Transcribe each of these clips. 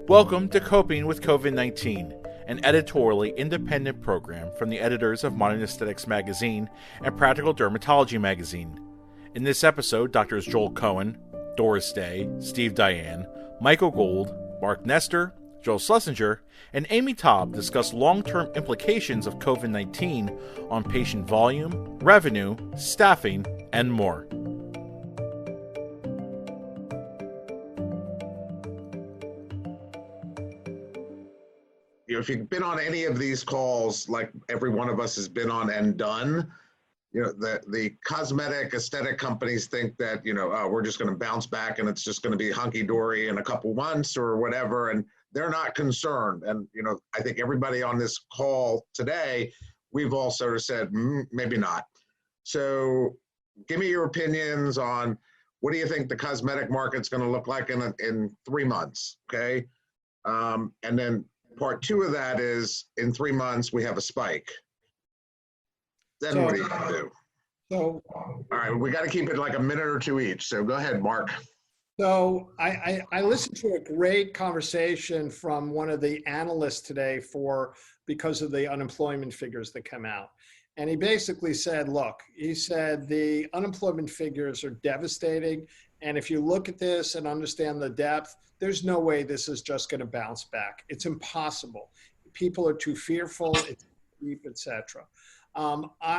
Welcome to Coping with COVID-19, an editorially independent program from the editors of Modern Aesthetics Magazine and Practical Dermatology Magazine. In this episode, Drs. Joel Cohen, Doris Day, Steve Dayan, Michael Gold, Mark Nestor, Joel Schlessinger, and Amy Taub discuss long-term implications of COVID-19 on patient volume, revenue, staffing, and more. If you've been on any of these calls, like every one of us has been on and done, the cosmetic aesthetic companies think that, we're just going to bounce back and it's just going to be hunky-dory in a couple months or whatever, and they're not concerned. And, I think everybody on this call today, we've all sort of said, maybe not. So give me your opinions on what do you think the cosmetic market's going to look like in 3 months, okay? And then part two of that is in 3 months, we have a spike. Then what are you going to do? So, all right, we got to keep it like a minute or two each. So go ahead, Mark. So I listened to a great conversation from one of the analysts today because of the unemployment figures that come out. And he basically said, look, he said the unemployment figures are devastating. And if you look at this and understand the depth, there's no way this is just going to bounce back. It's impossible. People are too fearful, it's deep, etc.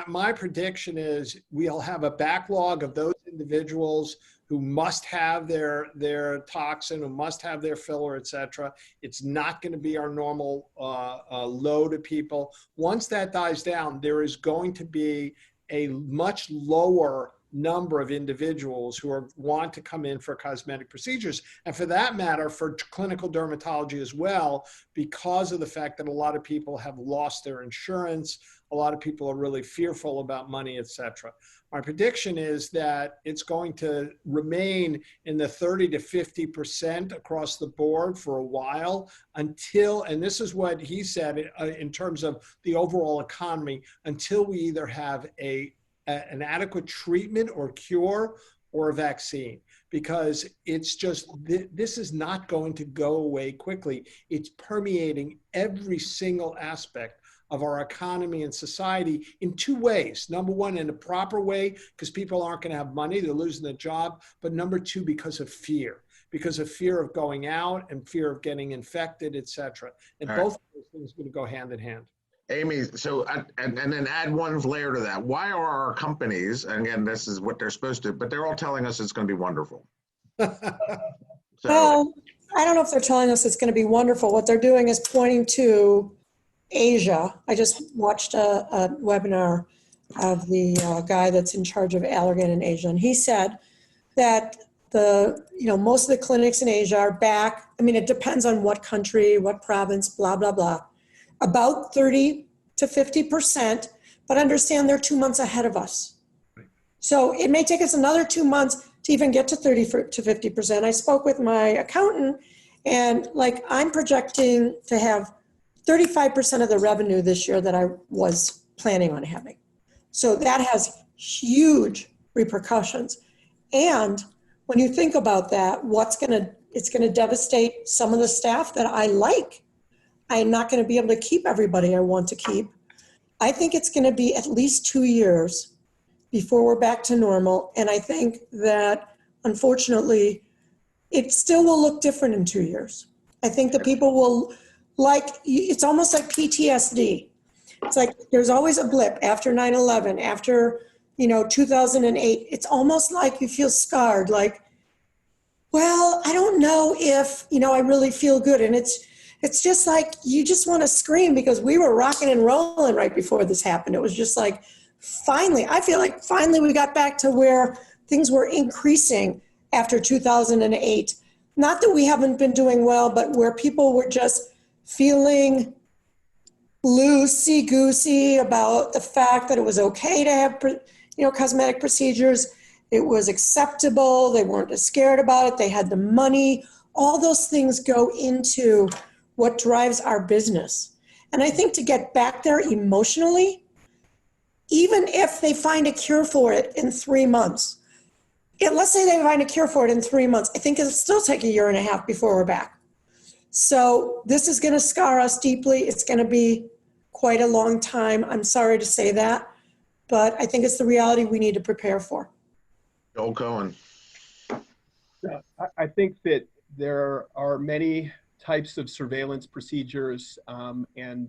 My prediction is we'll have a backlog of those individuals who must have their toxin, who must have their filler, etc. It's not going to be our normal load of people. Once that dies down, there is going to be a much lower number of individuals who want to come in for cosmetic procedures. And for that matter, for clinical dermatology as well, because of the fact that a lot of people have lost their insurance, a lot of people are really fearful about money, etc. My prediction is that it's going to remain in the 30 to 50% across the board for a while until, and this is what he said in terms of the overall economy, until we either have an adequate treatment or cure or a vaccine, because it's just, this is not going to go away quickly. It's permeating every single aspect of our economy and society in two ways. Number one, in a proper way, because people aren't going to have money, they're losing their job. But number two, because of fear of going out and fear of getting infected, etc. And both of those things are going to go hand in hand. Amy, so, and then add one layer to that. Why are our companies, and again, this is what they're supposed to, but they're all telling us it's going to be wonderful. Well, I don't know if they're telling us it's going to be wonderful. What they're doing is pointing to Asia. I just watched a webinar of the guy that's in charge of Allergan in Asia, and he said that most of the clinics in Asia are back. I mean, it depends on what country, what province, blah, blah, blah. About 30 to 50%, but understand they're 2 months ahead of us. So it may take us another 2 months to even get to 30 to 50%. I spoke with my accountant, and I'm projecting to have 35% of the revenue this year that I was planning on having. So that has huge repercussions. And when you think about that, it's going to devastate some of the staff that I like. I'm not going to be able to keep everybody I want to keep. I think it's going to be at least 2 years before we're back to normal. And I think that, unfortunately, it still will look different in 2 years. I think that people will it's almost like PTSD. It's like there's always a blip after 9/11, after, 2008. It's almost like you feel scarred, well, I don't know if, I really feel good. And it's just like you just want to scream, because we were rocking and rolling right before this happened. It was just like, finally, I feel like finally we got back to where things were increasing after 2008. Not that we haven't been doing well, but where people were just feeling loosey-goosey about the fact that it was okay to have, cosmetic procedures. It was acceptable. They weren't as scared about it. They had the money. All those things go into what drives our business. And I think to get back there emotionally, even if they find a cure for it in 3 months, let's say they find a cure for it in 3 months, I think it'll still take 1.5 years before we're back. So this is going to scar us deeply. It's going to be quite a long time. I'm sorry to say that, but I think it's the reality we need to prepare for. Joel Cohen. Yeah, I think that there are many types of surveillance procedures and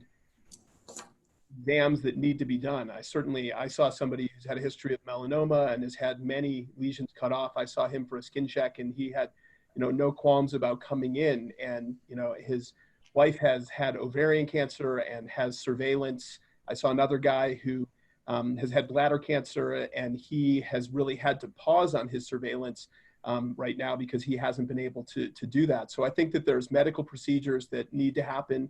exams that need to be done. I saw somebody who's had a history of melanoma and has had many lesions cut off. I saw him for a skin check, and he had, no qualms about coming in. And his wife has had ovarian cancer and has surveillance. I saw another guy who has had bladder cancer, and he has really had to pause on his surveillance right now because he hasn't been able to do that. So I think that there's medical procedures that need to happen,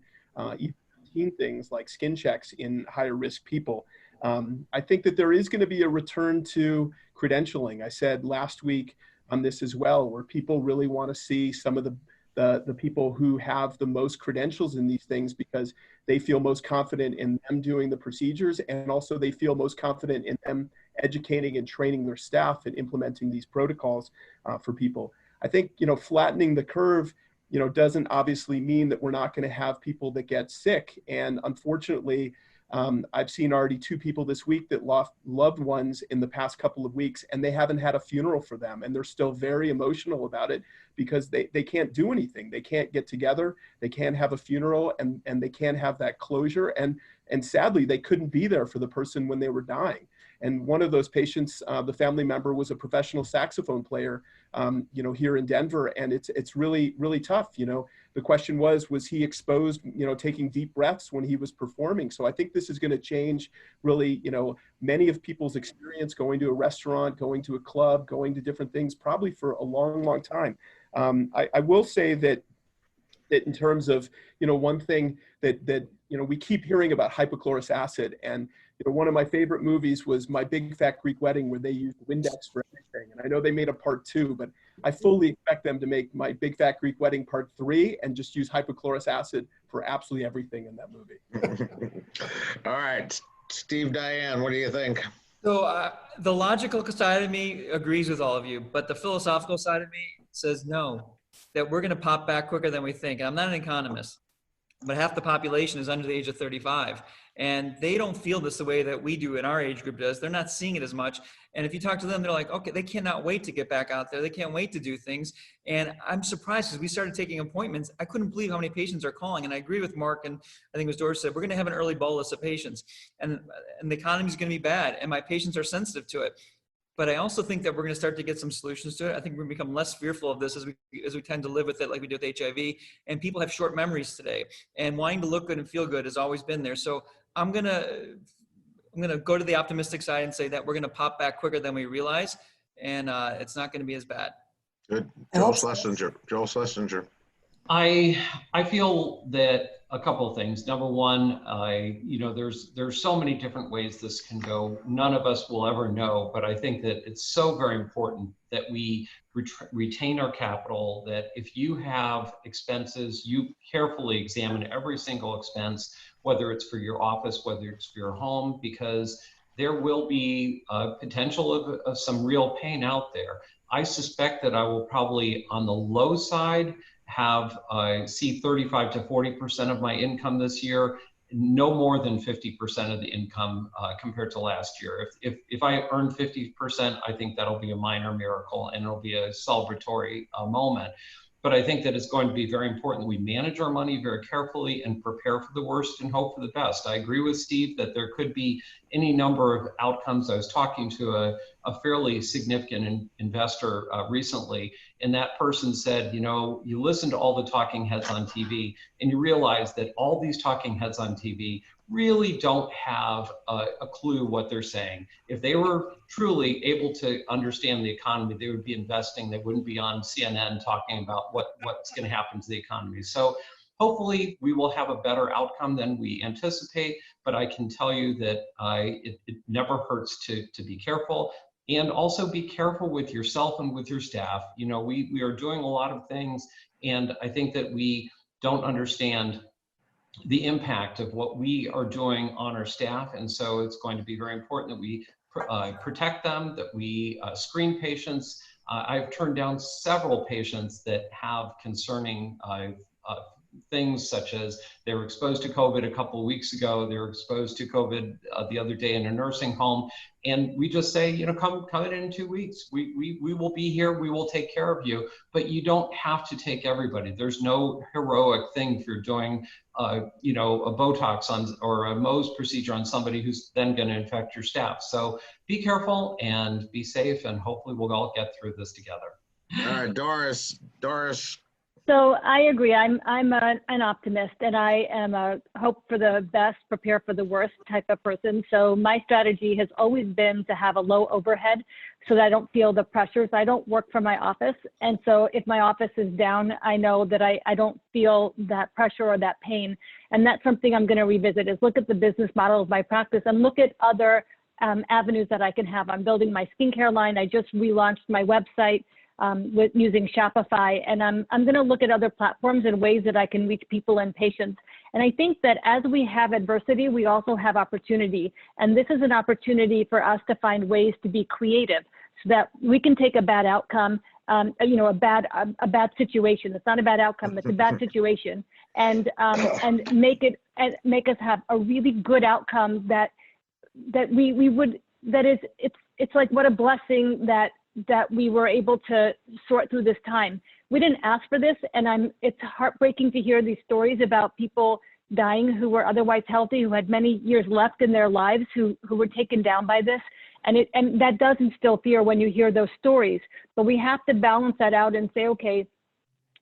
even routine things like skin checks in higher risk people. I think that there is going to be a return to credentialing. I said last week on this as well, where people really want to see some of the people who have the most credentials in these things because they feel most confident in them doing the procedures, and also they feel most confident in them educating and training their staff and implementing these protocols for people. I think, flattening the curve, doesn't obviously mean that we're not going to have people that get sick. And unfortunately, I've seen already 2 people this week that lost loved ones in the past couple of weeks, and they haven't had a funeral for them. And they're still very emotional about it because they can't do anything. They can't get together. They can't have a funeral, and they can't have that closure. And sadly, they couldn't be there for the person when they were dying. And one of those patients, the family member, was a professional saxophone player, here in Denver. And it's really, really tough. The question was he exposed, taking deep breaths when he was performing? So I think this is going to change really, many of people's experience going to a restaurant, going to a club, going to different things, probably for a long, long time. I will say that in terms of, one thing that we keep hearing about hypochlorous acid, and one of my favorite movies was My Big Fat Greek Wedding, where they used Windex for everything. And I know they made a part 2, but I fully expect them to make My Big Fat Greek Wedding part 3 and just use hypochlorous acid for absolutely everything in that movie. All right, Steve, Dayan, what do you think? So the logical side of me agrees with all of you, but the philosophical side of me says no, that we're going to pop back quicker than we think. And I'm not an economist, but half the population is under the age of 35. And they don't feel this the way that we do in our age group does. They're not seeing it as much. And if you talk to them, they're like, okay, they cannot wait to get back out there. They can't wait to do things. And I'm surprised because we started taking appointments. I couldn't believe how many patients are calling. And I agree with Mark, and I think it was Doris said, we're going to have an early bolus of patients. And the economy is going to be bad. And my patients are sensitive to it. But I also think that we're going to start to get some solutions to it. I think we're going to become less fearful of this as we tend to live with it like we do with HIV. And people have short memories today. And wanting to look good and feel good has always been there. So I'm gonna go to the optimistic side and say that we're gonna pop back quicker than we realize, and it's not gonna be as bad. Good. Joel Schlessinger. I feel that a couple of things. Number one, there's so many different ways this can go. None of us will ever know, but I think that it's so very important that we retain our capital, that if you have expenses, you carefully examine every single expense, whether it's for your office, whether it's for your home, because there will be a potential of some real pain out there. I suspect that I will probably, on the low side, have see 35 to 40% of my income this year, no more than 50% of the income compared to last year. If I earn 50%, I think that'll be a minor miracle and it'll be a celebratory moment. But I think that it's going to be very important that we manage our money very carefully and prepare for the worst and hope for the best. I agree with Steve that there could be any number of outcomes. I was talking to a fairly significant investor recently, and that person said, you listen to all the talking heads on TV and you realize that all these talking heads on TV really don't have a clue what they're saying. If they were truly able to understand the economy, they would be investing. They wouldn't be on CNN talking about what's going to happen to the economy. So hopefully we will have a better outcome than we anticipate, but I can tell you that it never hurts to be careful. And also be careful with yourself and with your staff. We are doing a lot of things, and I think that we don't understand the impact of what we are doing on our staff. And so it's going to be very important that we protect them, that we screen patients. I've turned down several patients that have concerning things, such as they were exposed to COVID a couple of weeks ago, they were exposed to COVID the other day in a nursing home. And we just say, you know, come in 2 weeks. We will be here. We will take care of you. But you don't have to take everybody. There's no heroic thing if you're doing, you know, a Botox on or a Mohs procedure on somebody who's then going to infect your staff. So be careful and be safe, and hopefully we'll all get through this together. All right, Doris. So I agree. I'm an optimist, and I am a hope for the best, prepare for the worst type of person. So my strategy has always been to have a low overhead so that I don't feel the pressures. I don't work from my office. And so if my office is down, I know that I don't feel that pressure or that pain. And that's something I'm going to revisit, is look at the business model of my practice and look at other avenues that I can have. I'm building my skincare line. I just relaunched my website with using Shopify, and I'm going to look at other platforms and ways that I can reach people and patients. And I think that as we have adversity, we also have opportunity. And this is an opportunity for us to find ways to be creative so that we can take a bad outcome, you know, a bad situation. It's not a bad outcome, it's a bad situation, and make us have a really good outcome it's like, what a blessing that we were able to sort through this time. We didn't ask for this, and it's heartbreaking to hear these stories about people dying who were otherwise healthy, who had many years left in their lives, who were taken down by this. And that does instill fear when you hear those stories. But we have to balance that out and say, okay,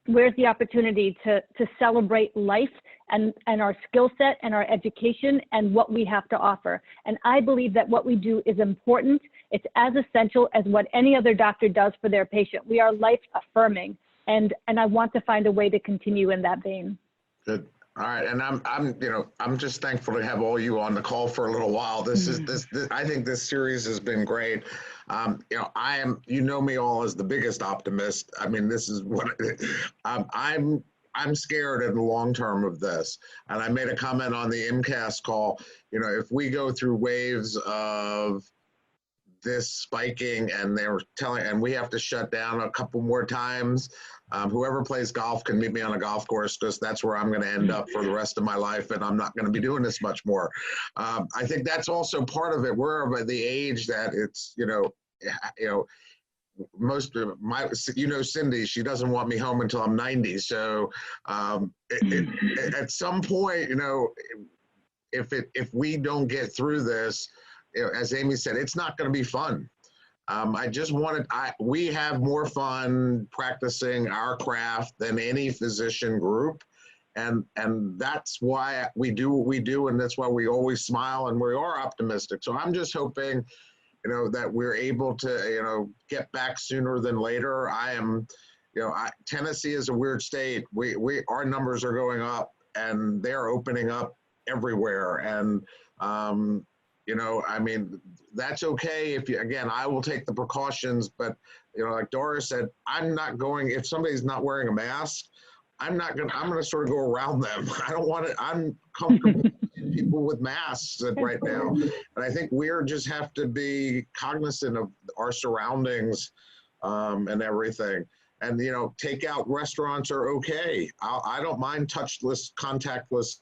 where's the opportunity to celebrate life and our skill set and our education and what we have to offer. And I believe that what we do is important. It's as essential as what any other doctor does for their patient. We are life affirming, and I want to find a way to continue in that vein. Good. All right, and I'm just thankful to have all you on the call for a little while. This I think this series has been great. You know, you know me all as the biggest optimist. I mean, this is what I'm scared in the long term of this. And I made a comment on the MCAS call. You know, if we go through waves of this spiking and and we have to shut down a couple more times, whoever plays golf can meet me on a golf course, because that's where I'm going to end up for the rest of my life, and I'm not going to be doing this much more. I think that's also part of it. We're of the age that it's, you know, most of Cindy, she doesn't want me home until I'm 90. So at some point, you know, if we don't get through this, you know, as Amy said, it's not going to be fun. We have more fun practicing our craft than any physician group. And that's why we do what we do. And that's why we always smile and we are optimistic. So I'm just hoping, you know, that we're able to, you know, get back sooner than later. Tennessee is a weird state. Our numbers are going up and they're opening up everywhere. And, you know, I mean, that's okay. I will take the precautions, but, you know, like Doris said, if somebody's not wearing a mask, I'm going to sort of go around them. I don't want it. I'm comfortable with people with masks right now. And I think just have to be cognizant of our surroundings and everything. And, you know, takeout restaurants are okay. I don't mind touchless, contactless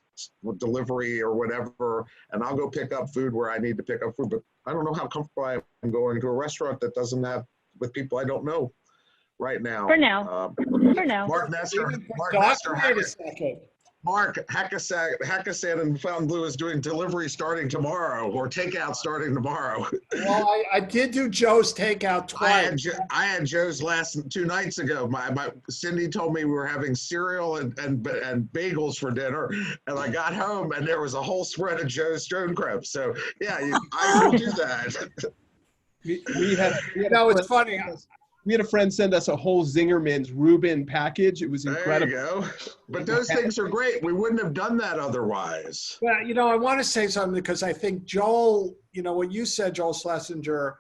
delivery or whatever, and I'll go pick up food where I need to pick up food. But I don't know how comfortable I am going to a restaurant that doesn't have with people I don't know right now. For now. Mark Nestor, Mark Hackesack and Fountainblue is doing delivery starting tomorrow, or takeout starting tomorrow. Well, I did do Joe's takeout twice. I had Joe's 2 nights ago. My Cindy told me we were having cereal and bagels for dinner, and I got home and there was a whole spread of Joe's stone crepes. So yeah, I will do that. It's funny. We had a friend send us a whole Zingerman's Reuben package. It was incredible. There you go. But those things are great. We wouldn't have done that otherwise. Well, you know, I want to say something, because I think Joel, you know, what you said, Joel Schlessinger,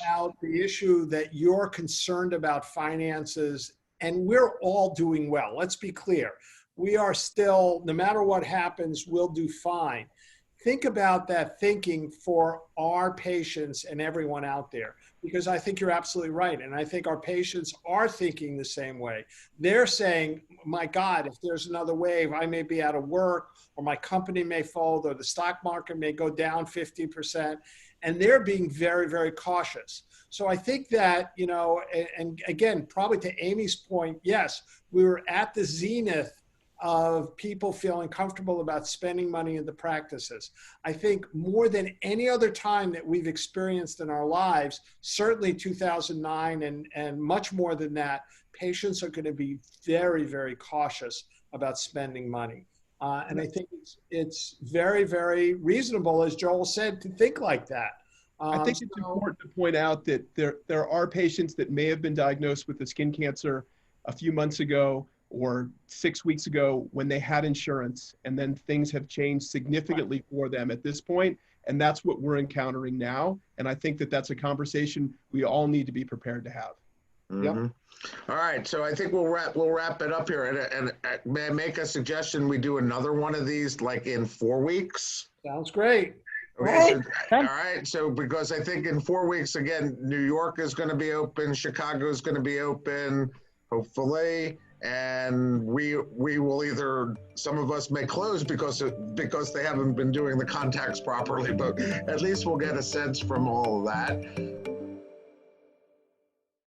about the issue that you're concerned about finances, and we're all doing well. Let's be clear. We are still, no matter what happens, we'll do fine. Think about that thinking for our patients and everyone out there. because I think you're absolutely right. And I think our patients are thinking the same way. They're saying, my God, if there's another wave, I may be out of work, or my company may fold, or the stock market may go down 50%. And they're being very, very cautious. So I think that, you know, and again, probably to Amy's point, yes, we were at the zenith of people feeling comfortable about spending money in the practices. I think more than any other time that we've experienced in our lives, certainly 2009 and much more than that, patients are going to be very, very cautious about spending money. And I think it's very, very reasonable, as Joel said, to think like that. I think it's important to point out that there are patients that may have been diagnosed with a skin cancer a few months ago or 6 weeks ago when they had insurance, and then things have changed significantly for them at this point, and that's what we're encountering now. And I think that that's a conversation we all need to be prepared to have. All right, so I think we'll wrap it up here. And may I make a suggestion? We do another one of these like in 4 weeks. Sounds great. Okay, so, all right, so because I think in 4 weeks, again, New York is going to be open, Chicago is going to be open, hopefully, and we will either, some of us may close because they haven't been doing the contacts properly, but at least we'll get a sense from all of that.